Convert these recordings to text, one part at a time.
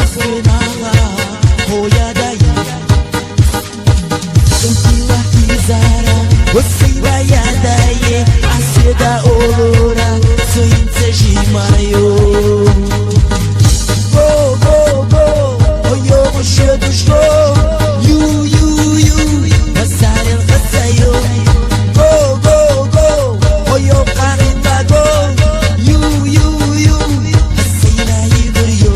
Asfenala Hoyadaya Santila Izara Osirayadaye Aseda Olora Soince Jimayo Go, go, go Oyo Moshedushko You Masarel Khasayo Go, go, go Oyo Karindago You Asina Igoryo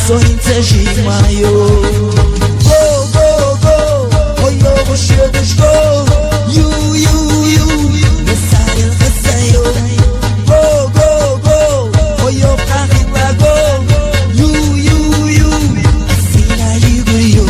Soince Jimayo Go, go, go Oyo Moshedushko You Masarel Khasayo Go, go, go Oyo Karindago You Asina Igoryo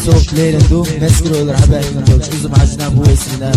صوت ليل ندوم نسكروا الرحبات من دول شوزم عجنا بويسنا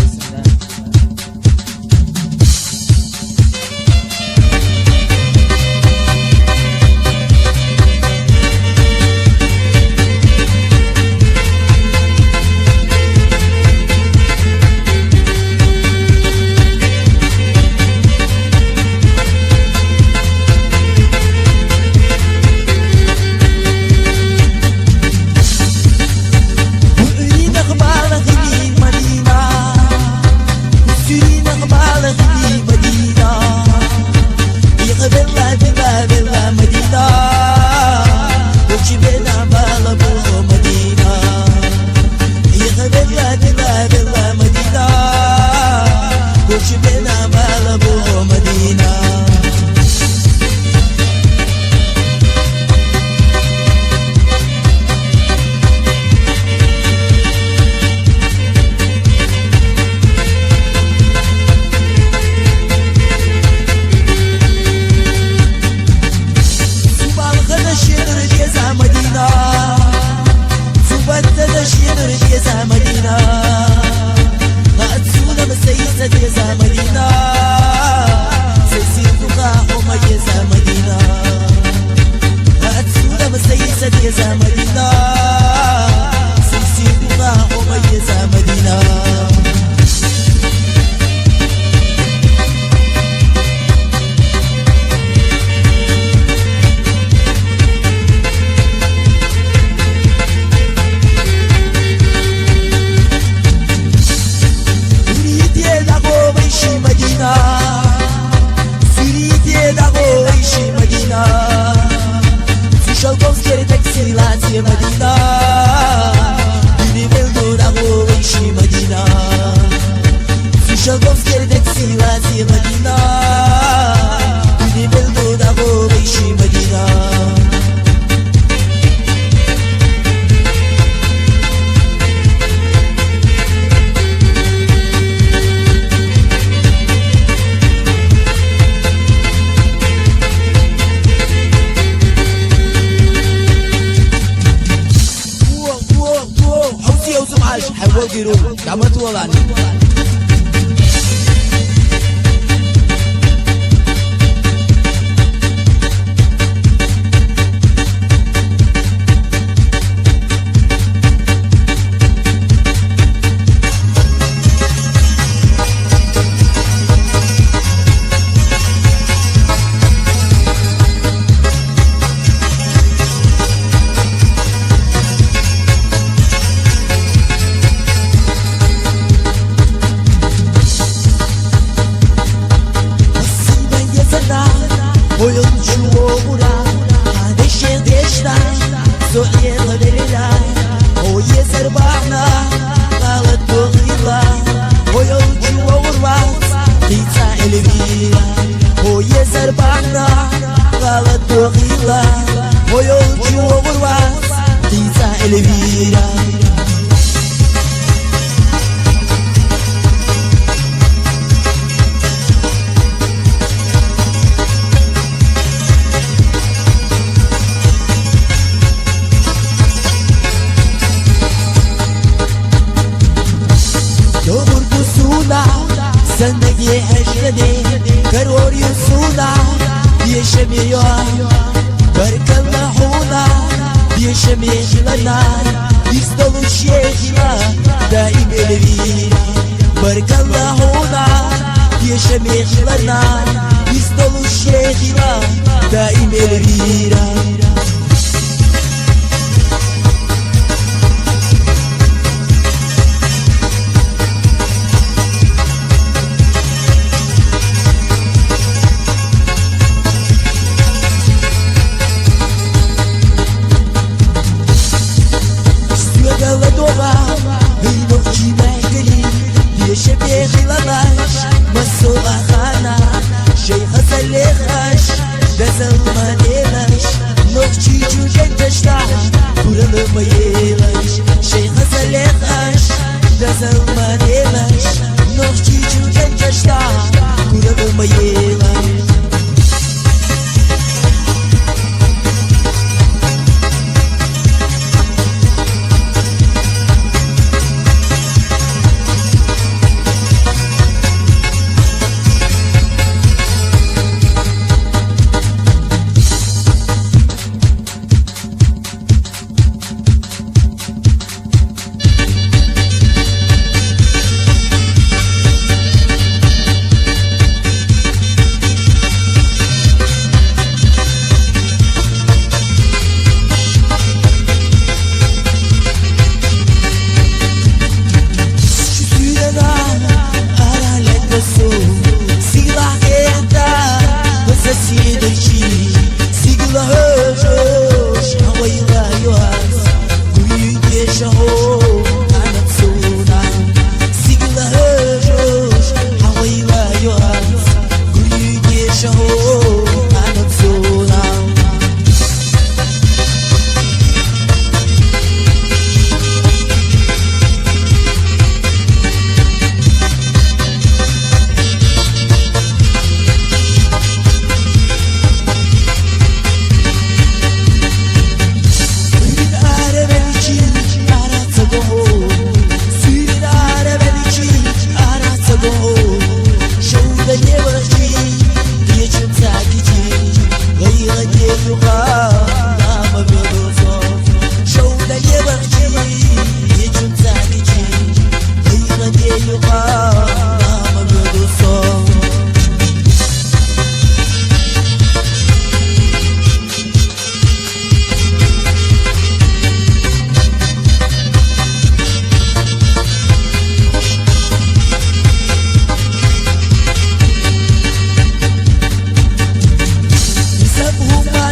حول ديرو قامت والله oyuncu oğura Deşe deşna Soğye kaderila O yezer bağna Galat doğıyla Oyuncu oğura Tita elevira O yezer bağna Galat doğıyla Oyuncu oğura Tita elevira زندگی هجرده کرور یسونا بیشمیان برکل نحونا بیشمیخلنا بیستلو شیخنا دائم الویرا برکل نحونا بیشمیخلنا بیستلو شیخنا دائم الویرا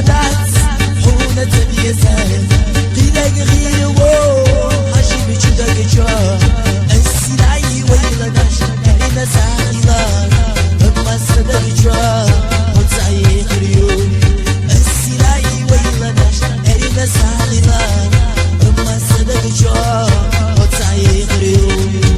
سعادات حونة بيزان قيلك غير وو عجيب جدك جا السلاي ويلناش كرينا سعيلان اما صدق جا وتعي خريون السلاي ويلناش كرينا سعيلان اما صدق جا وتعي خريون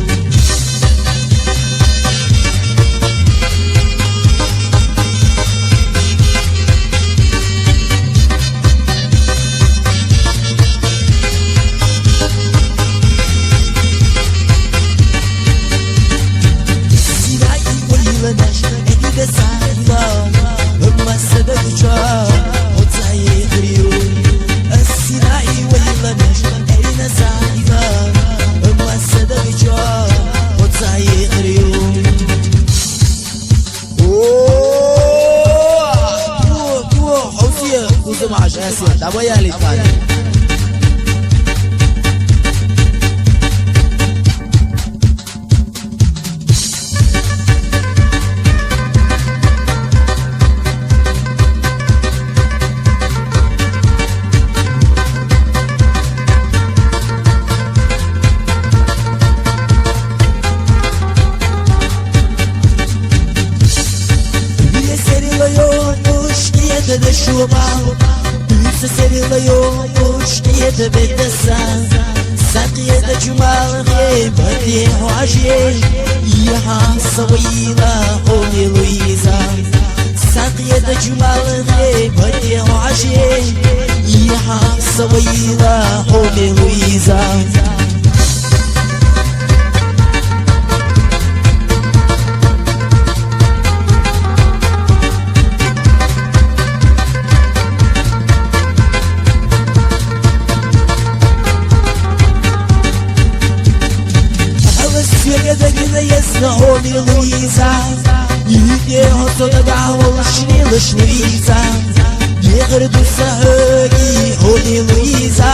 مع جاسر دعوة لي ثاني سقيت بالدسان سقيت جمال غيب هديه وعجيه يا صويلة قولي لويزا سقيت جمال غيب هديه وعجيه يا صويلة قولي لويزا هوني لويزا يدي هصو دعوة وشنيلش لويزا يغرد السهوكي هوني لويزا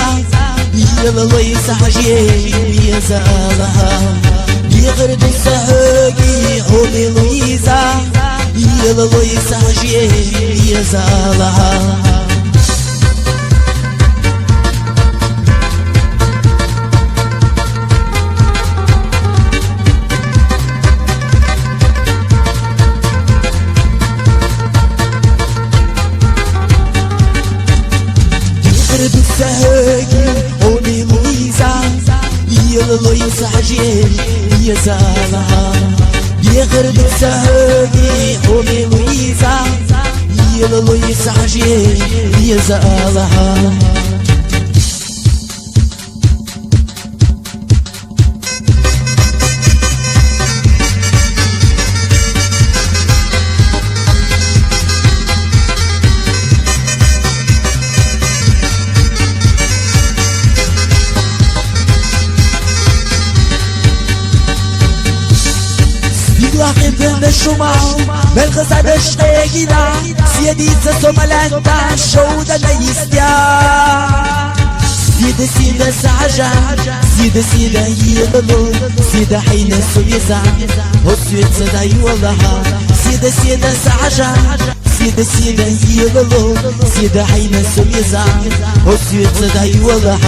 يلا لويزا حجيه ميزا لها يغرد السهوكي هوني لويزا يلا لويزا حجيه ميزا لها بالسهاجي هوني لويزا يلا لويزا حجيل يزا لها يغرد السهاجي هوني لويزا يلا لويزا حجيل يزا لها بالشمال بالغزة بشقيقنا سيدي سسوملان شودة نيستيا سيدة سيدة سعجة سيدة سيدة يضلو سيدة حين السويزة وسويت سداي والله سيدة سيدة سعجة سيدة سيدة يضلو سيدة حين السويزة وسويت سداي والله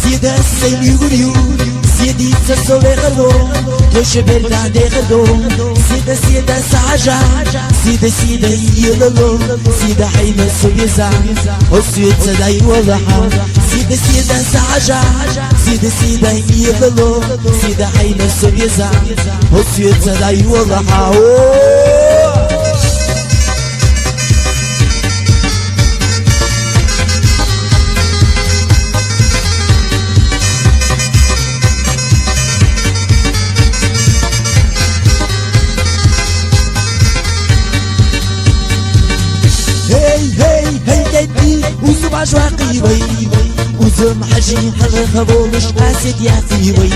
سيدة السيل يقوليو سيدي تسوي غردو توش بردا دي غردو سيدة سيدة سعجة سيدة سيدة يلولو سيدة حين السويزة وسويت سداي والله سيدة سيدة سعجة سيدة سيدة يلولو سيدة حين السويزة وسويت سداي والله وزم عجواقي وي وزم حجي خلقه مش قاسد يعطي وي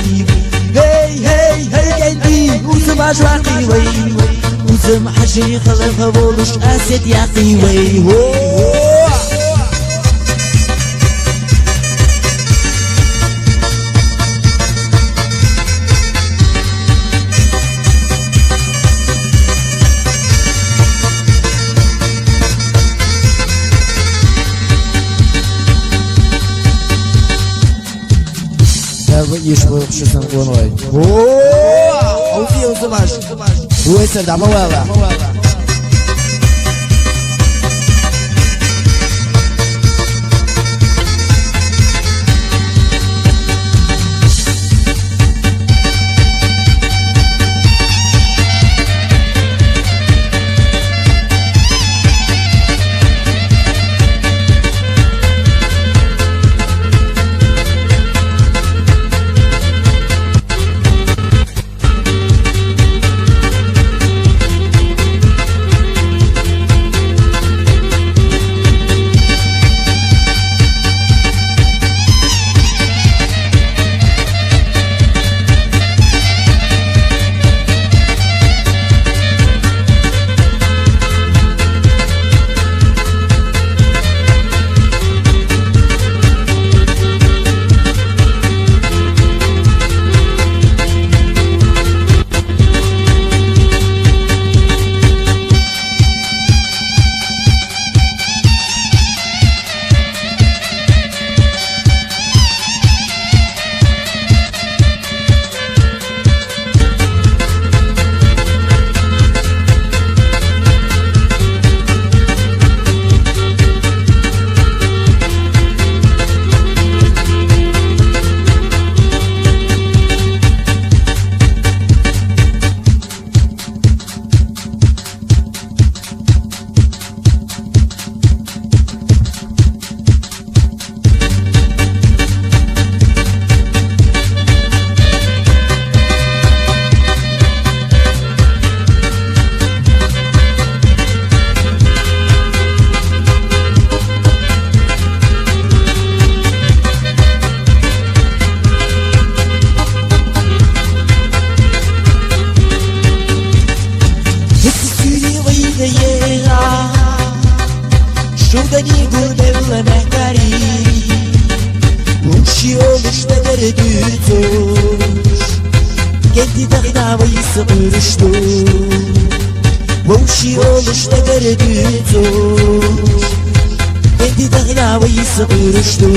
هي هي هي قلبي وزم عجواقي وي زم حجري خلقها بولش أسد يا قيوي يشبه خصوصا قونوي أو فيه وزماش هو يسر دعما والا شوقني يقول بالله محتاري ومشي يومش تقردوش كنتي تغنى ويسقرشتو ومشي يومش تقردوش كنتي تغنى ويسقرشتو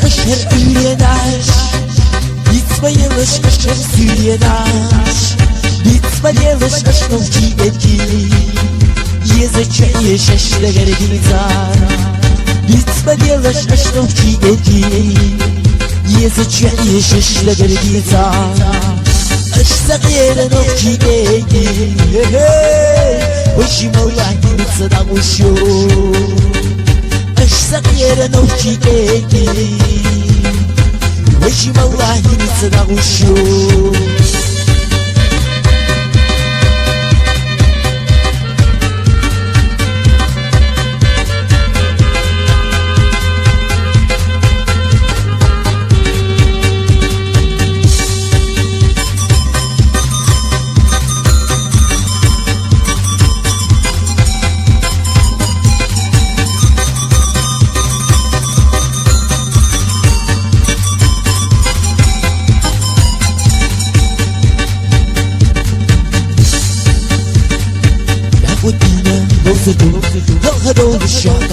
أشهر إليناش يتسبيلش أشهر سيليناش يتسبيلش أشنو جيدتي يزجعيش أشتغل ديزار يتسبيلش أشنو جيدتي يزجعيش أشتغل ديزار أشتغل نوكي جيدي وشي مولاكي بتصدق وشو أشتغل نوكي جيدي وشي والله نتصدق وشو هدول الشعب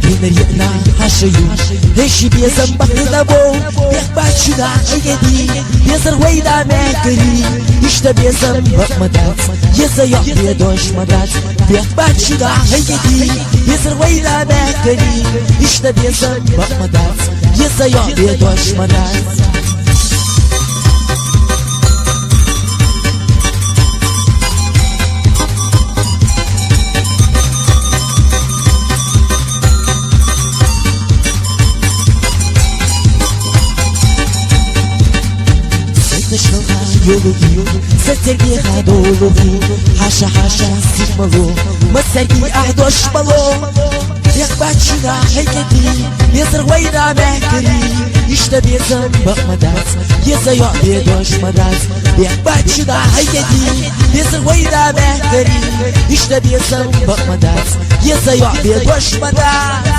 يمريقنا حشيو هشي بيزن بقنا بو بيخبات شنا عيدي يزر ويدا ماكري يشتا بيزن بقمدات يزا يحبي دوش مدات بيخبات شنا عيدي يزر ويدا ماكري يشتا بيزن بقمدات يزا يحبي دوش مدات يولوغي سترقي خادولوغي حاشا حاشا سيجمالو مسرقي أحدوش بالو يخباتشنا حيكتي يزر وينا مهكري يشتبه زنبق مداز يزيو بيدوش مداز يخباتشنا حيكتي يزر وينا مهكري يشتبه زنبق مداز يزيو بيدوش مداز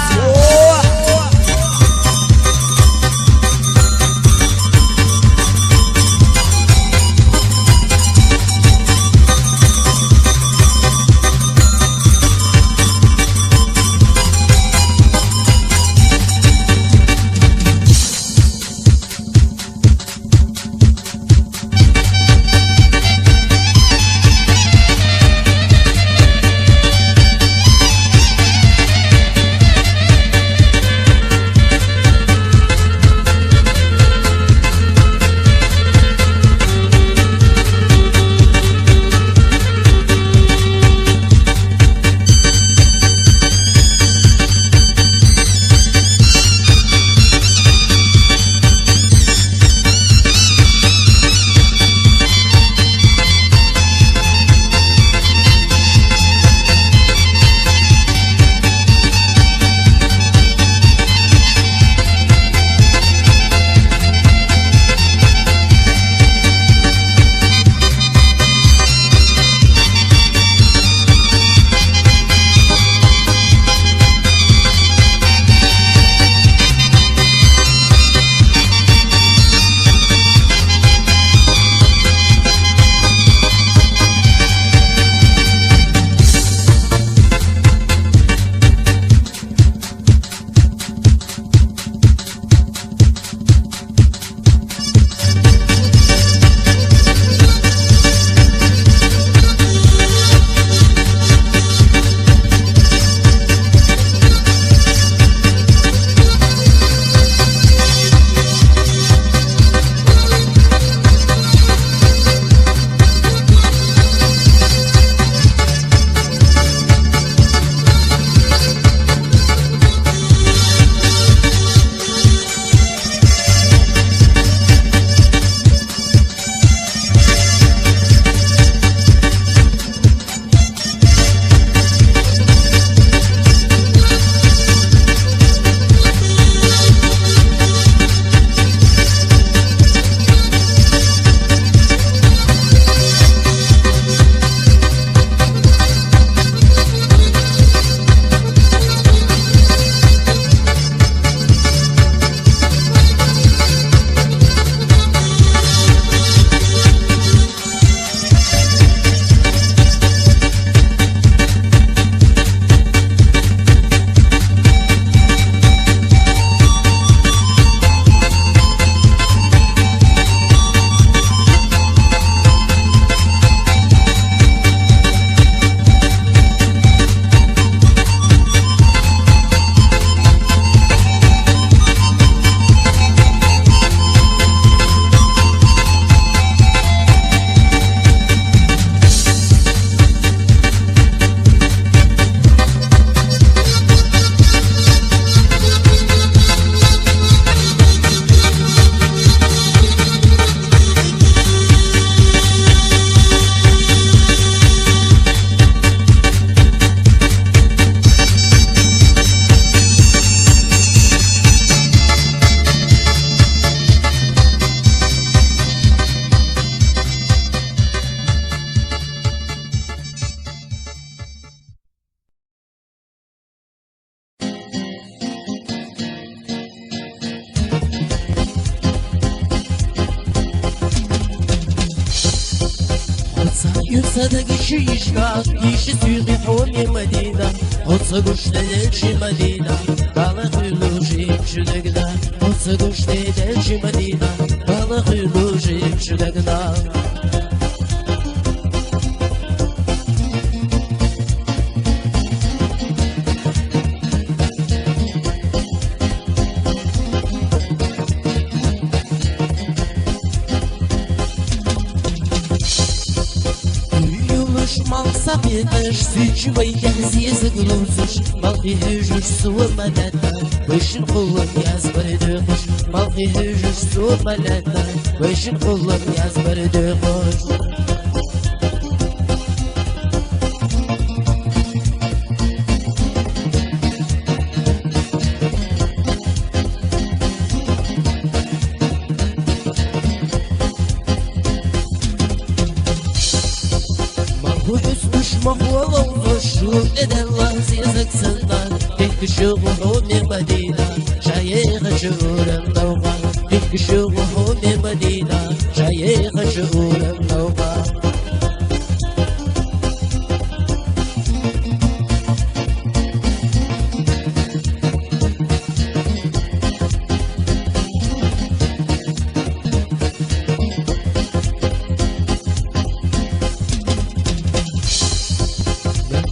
صدق الشيشكات يشتوي حومي مدينة وتصقوش للشي مدينة بالا خلوشي شدقنا وتصقوش للشي مدينة بالا خلوشي شدقنا صبيتش سيج ويجهز يزقلوزش ما فيهش سوى ملاتا ويش نقول يا زبردوش ما فيهش سوى ملاتا ويش نقول يا زبردوش مهوى وشوف إذا الله زيزك سلطان تلك شغله من مدينة شايخ شعور النوبة تلك شغله من مدينة شايخ شعور النوبة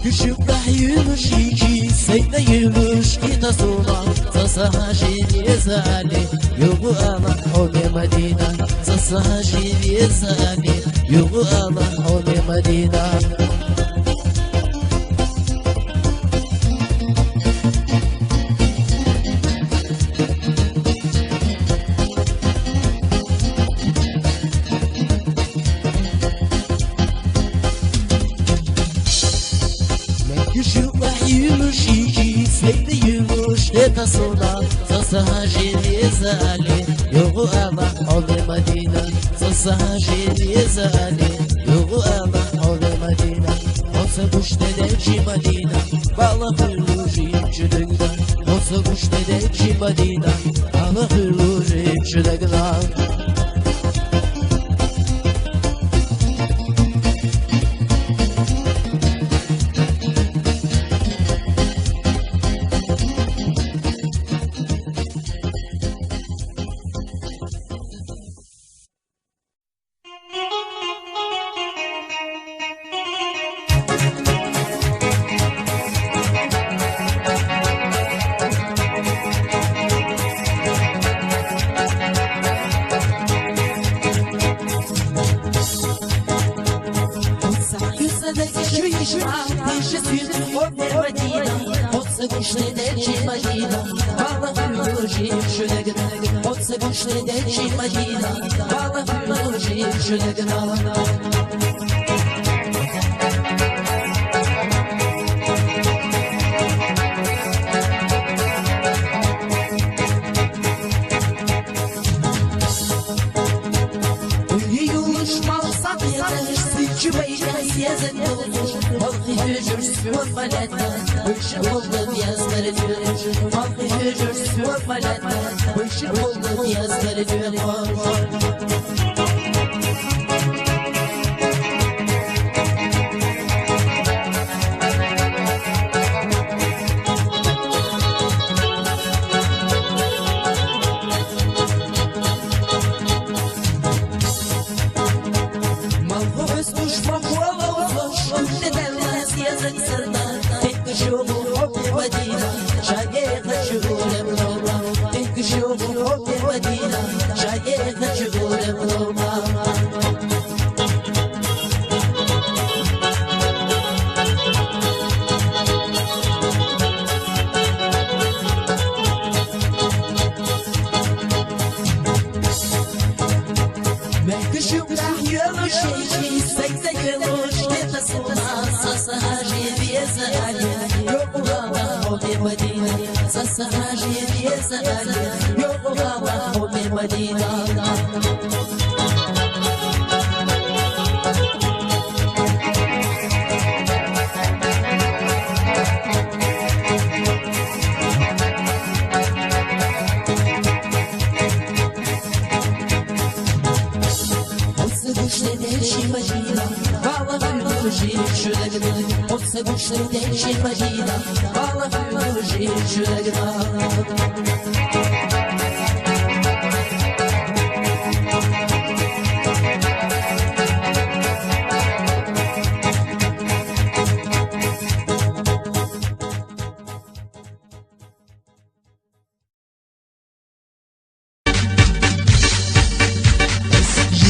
Küçükler yürüyüş iki, seyde yürüyüş kita sona Sasaha şiir zali, yugu ala hone Medina Sasaha şiir zali, yugu ala hone Medina Yürüyüş iki, seyde yürüyüş kita sona Sasaha şiir zali, yugu ala hone Medina Sasaha şiir zali, yugu ala hone Medina Olsa kuş dedeci Medina, bala hırlujim çüdügdan Olsa kuş dedeci Medina, bala hırlujim çüdügdan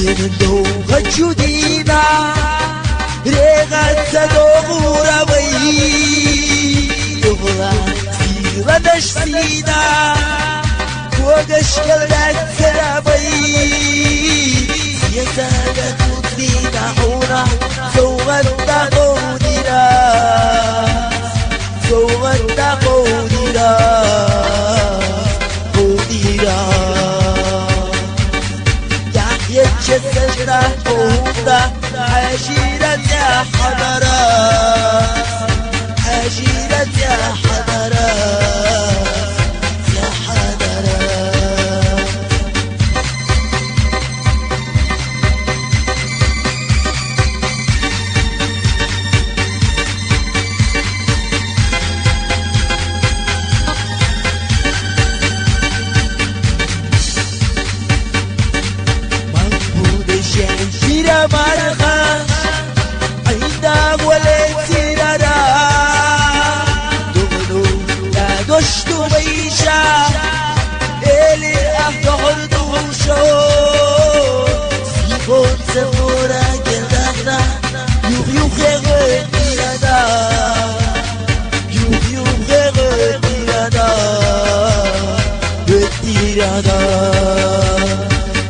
Yeniden doğuğa cüdina ريغت دغورا وي دغلا سيرا دشتينا وقش قلت سرابي يزال تدينا حورا سوغت قودرا سوغت قودرا قودرا يحيى الجسد قودا عشيرة يا حضرا عشيرة يا حضرا يا حضرا شيرا مرخا عندك ولا تيرا دغلو لا دشتو بيشا اللي احضر دوشو سيبون سفورا جلدنا يو خير تيرا يو خير تيرا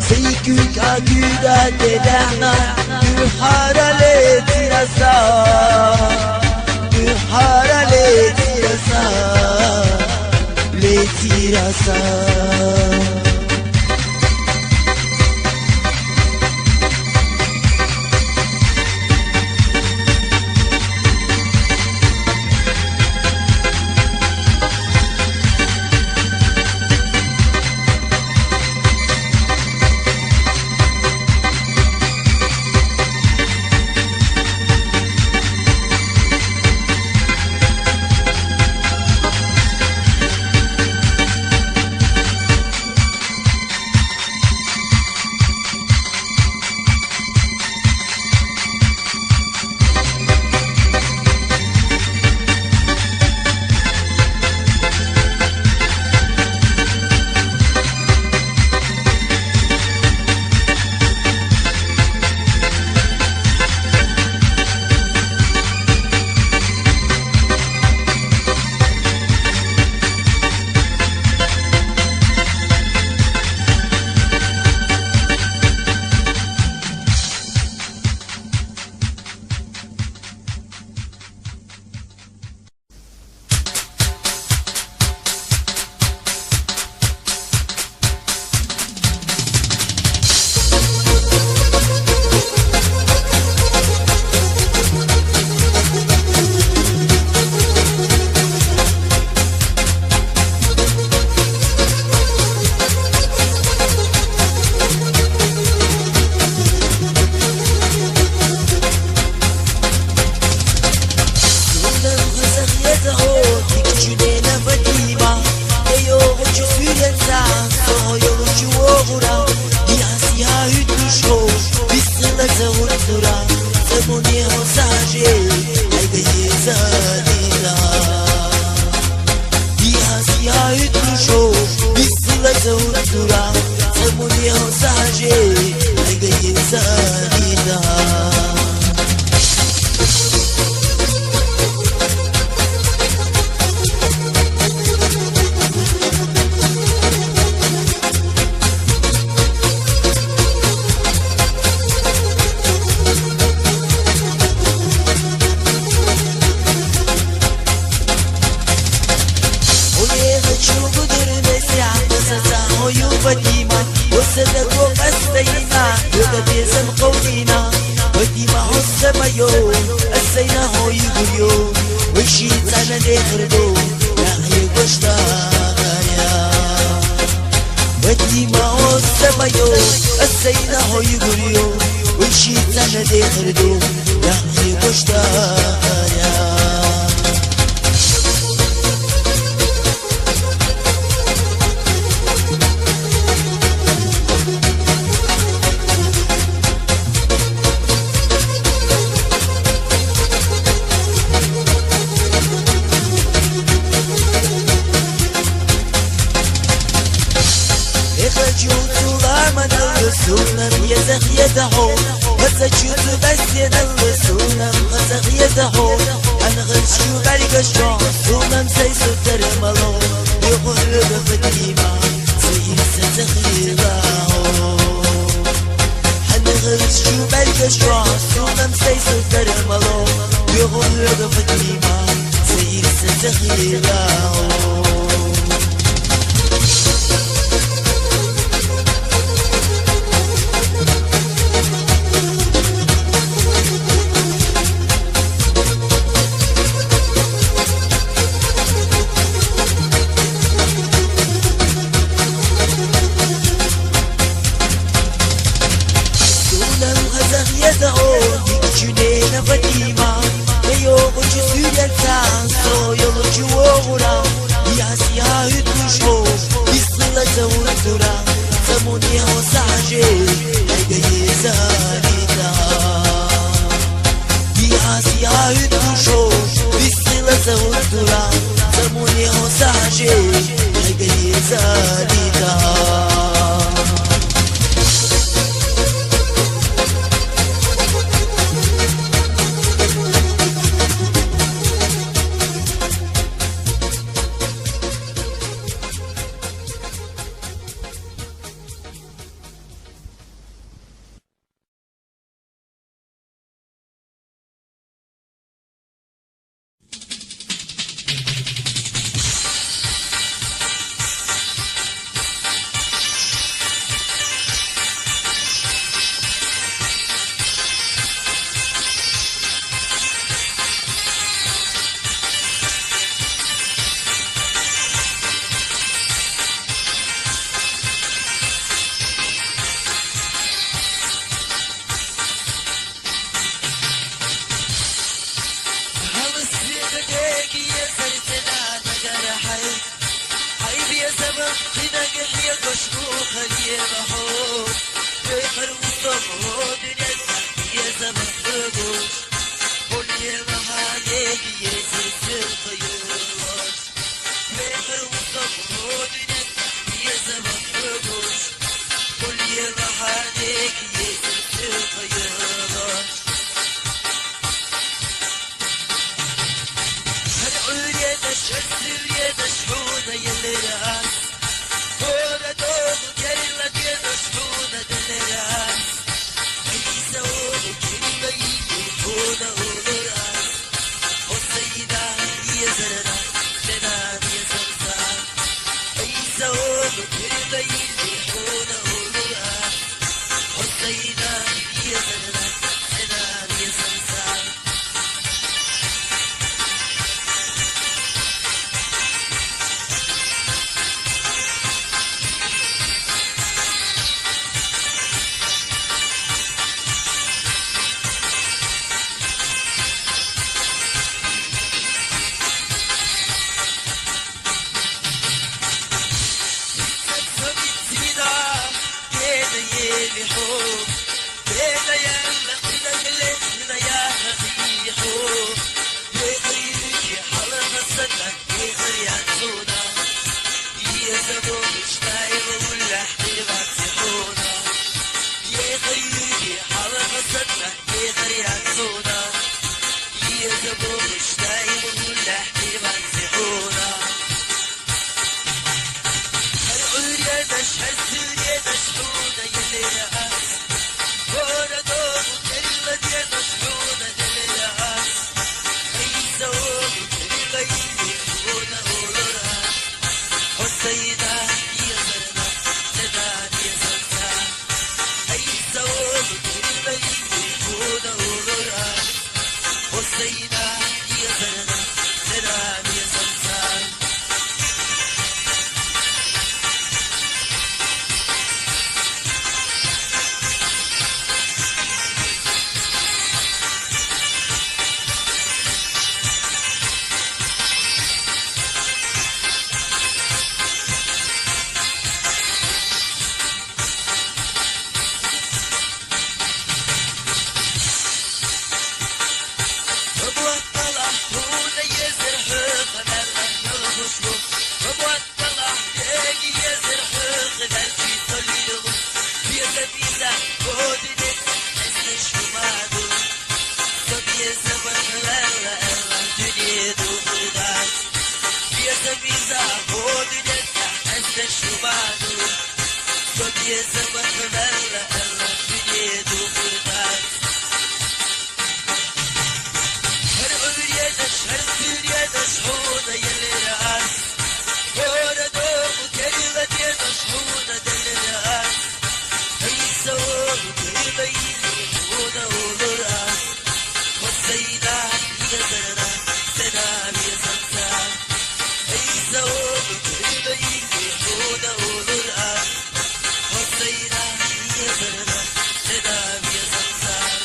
سيكوك عقودا تدعنا بحارة لترسا بحارة لترسا شوز بس يدل سونم غزق يدهو أنا غشو برقشو سونم سيسو ترملو يغرب فتيما سيسا تخيراو أنا غشو برقشو سونم سيسو ترملو يغرب فتيما سيسا تخيراو Fatima, eu vou te seguir sou eu vou te orar. E assim a hütmüşo, bisla zavurdura, zamuni hosaje, ege zarita. E assim a hütmüşo, bisla zavurdura, zamuni hosaje, ege zarita. شمادو صدي زمن لا لا لا دنيا دوغدات يا زميزة بود جدا حس شمادو صدي زمن لا لا لا دنيا دوغدات هر عمري دش هر دنيا دش حوضة يلي رأس هورا دوغ كلمة يدش حوضة دل رأس هيسوه كلمة يلي ولرأس والسيدة هي زرنا سنام يا سمسار هيسوه كلمة يلي ولرأس والسيدة هي زرنا سنام يا سمسار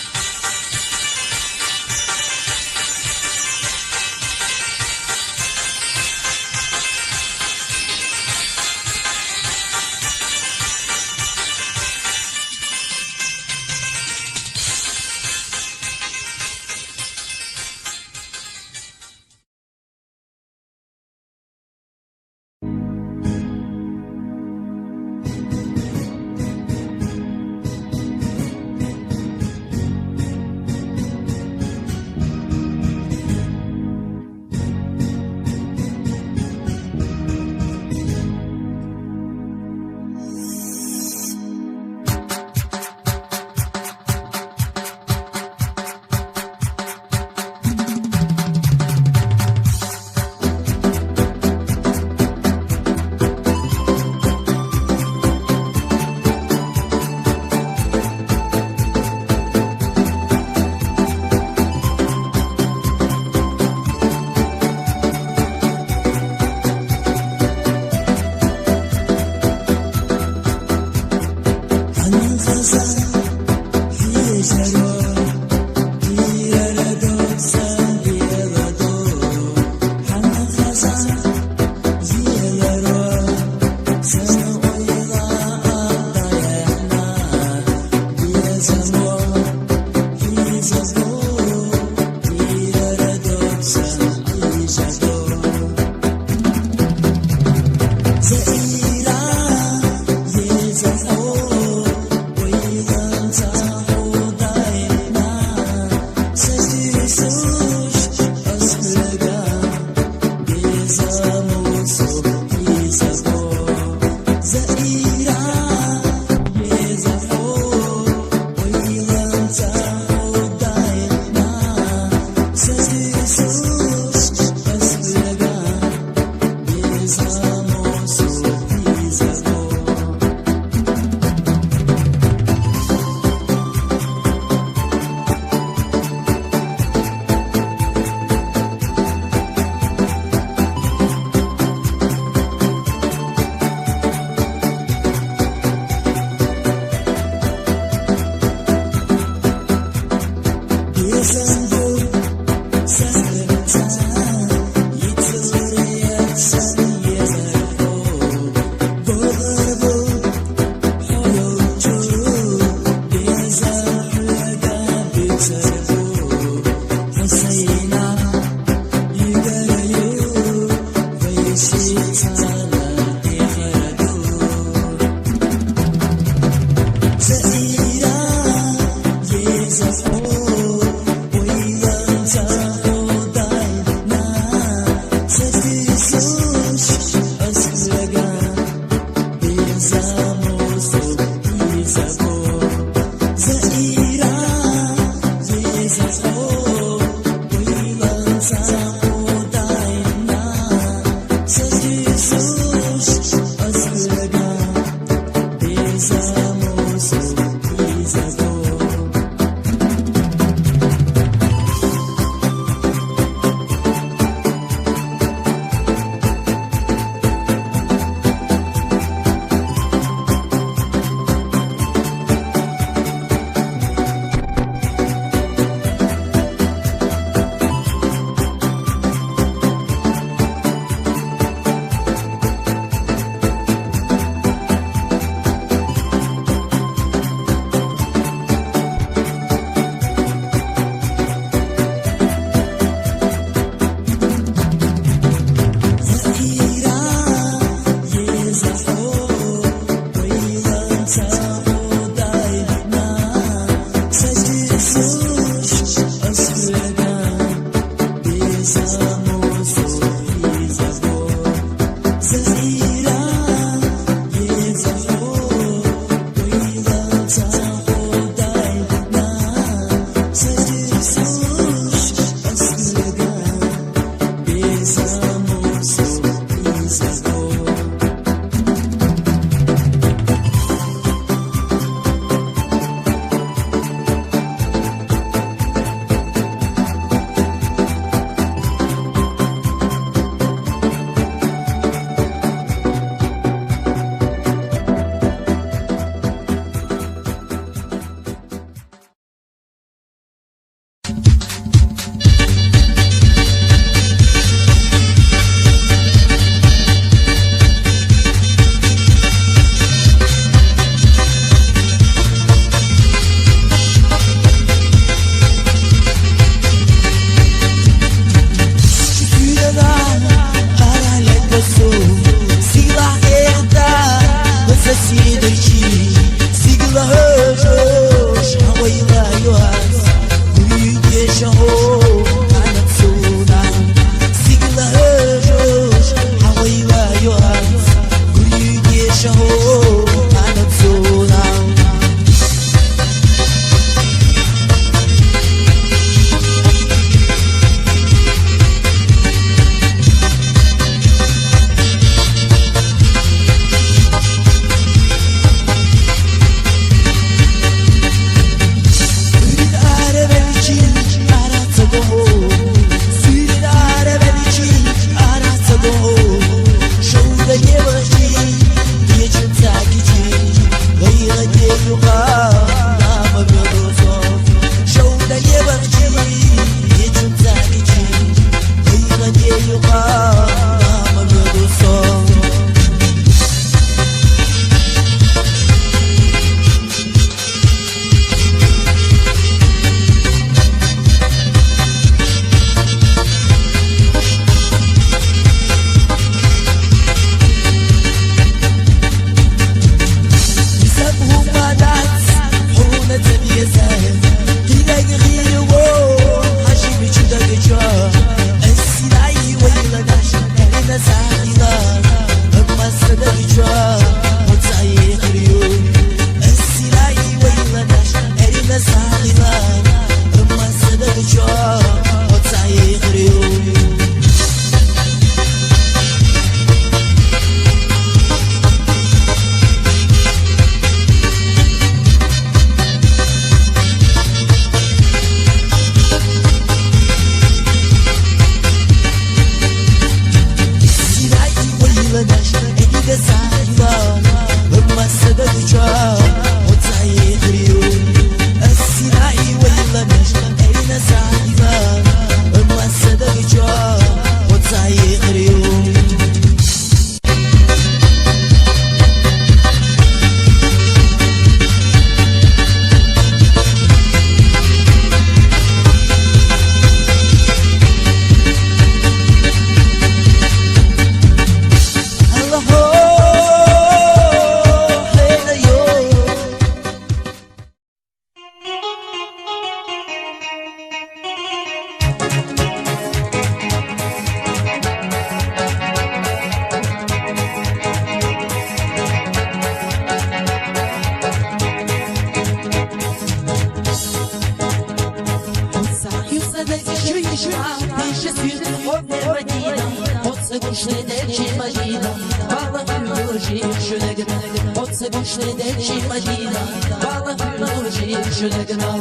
güçlü derci Madina Bala hürruji şülegna Otsa güçlü derci Madina Bala hürruji şülegna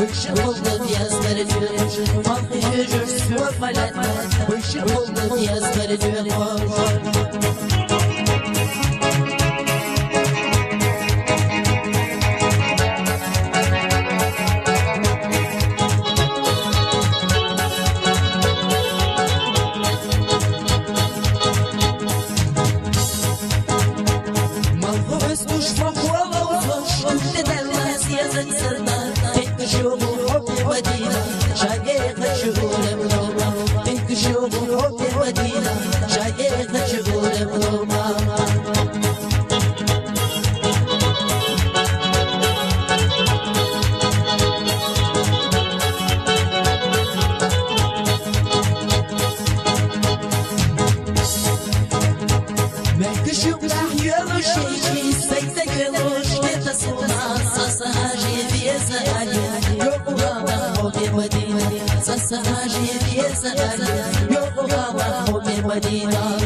Bıkşık oldu yazları diyor Halkı yürürsün malata Bıkşık oldu yazları diyor Malko öz düşman kovala uzun Şükle dermez yazın sırda مدينة شايخة شهور مظلمة بك شوق حب المدينة شايخة شهور مظلمة بك شوق يوم الشيء سيدك الوش لتصنع صصاجي في زعلي Medina, Sasaji, Yesagana, Yokohama, Hope Medina.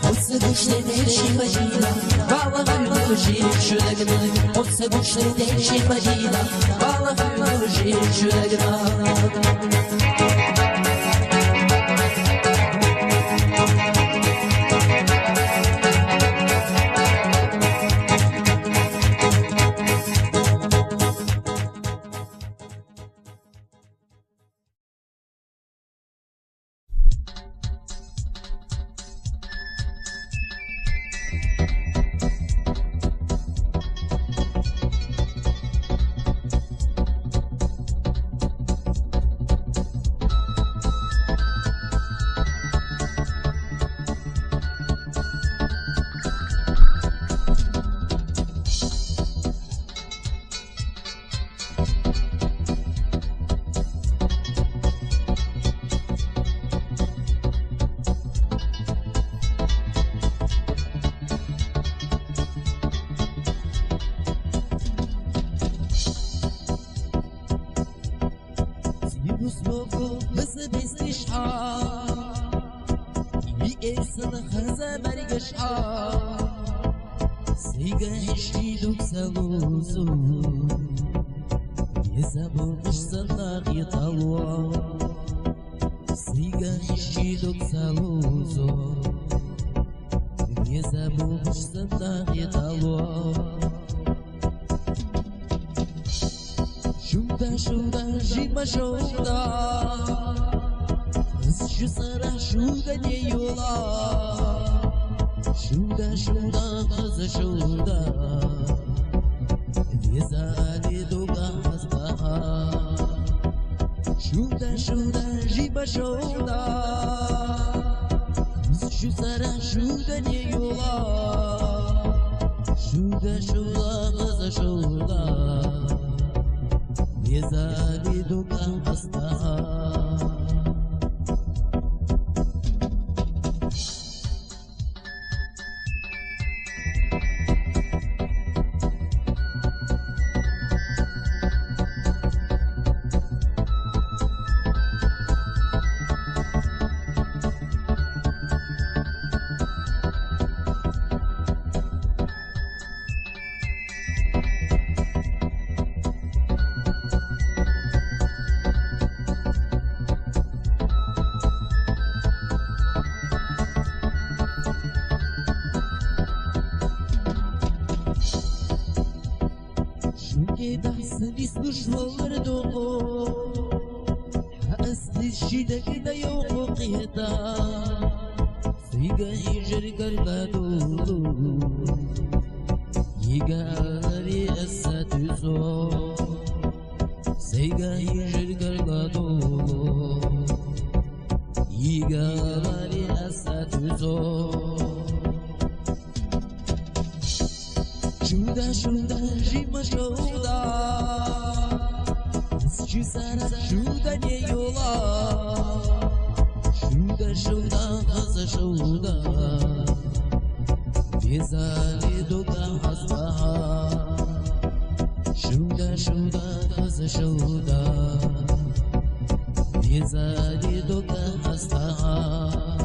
Otsa güçlü derşi Medina, Bala hürruji şülegna. Otsa güçlü derşi Medina, Bala hürruji şülegna. سيغاي جرغادو يغالي اساتوزو شودا شودا جيما شودا سجسارا شودا نيولا شودا شودا غزا شودا بيزالي دوكا حصبها شودا شودا غزا شودا بيزالي دوكا حصبها